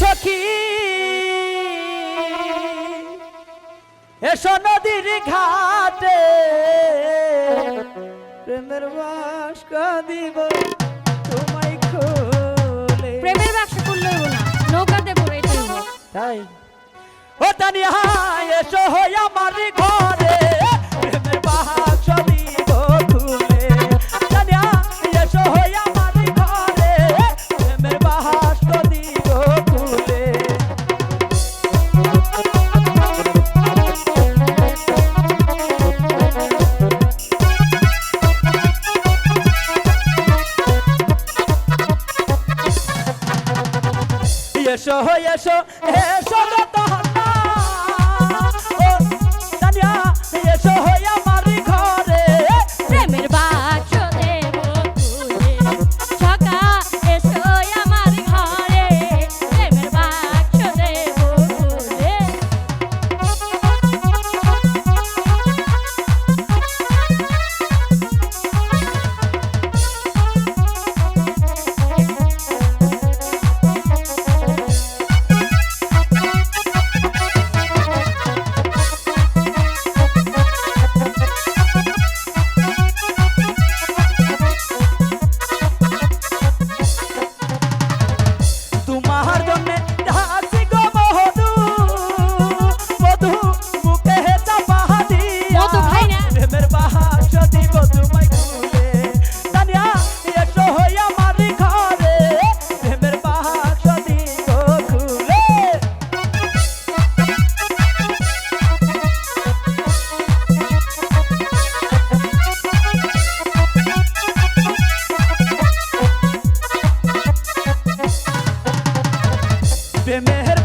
সখী এসো নদীর ঘাটে প্রেমের বাক্স দিব তোমায় খুলে। প্রেমের বাক্স খুললে হইব না, নৌকাতে করে এটাই হইব। তাই ও তানিয়া এসো হই আমার ঘরে প্রেমের বাক্স দিব খুলে। তানিয়া এসো হই আমার ঘরে প্রেমের বাক্স দিব খুলে। এসো এসো এসো গো তহনা ও তানিয়া এসো হই আমার ঘরে প্রেমের বাক্স দেব খুলে। সখা এসো আমার ঘরে, প্রেমের বাক্স দেব খুলে। তোমার জন্য হাসি গো মধু মধু মুখে চাপা দিয়া মধু খাই না। প্রেমের বাক্স দিব তোমায় খুলে। তানিয়া এসো হই আমার ঘরে প্রেমের বাক্স দিব খুলে। প্রেমের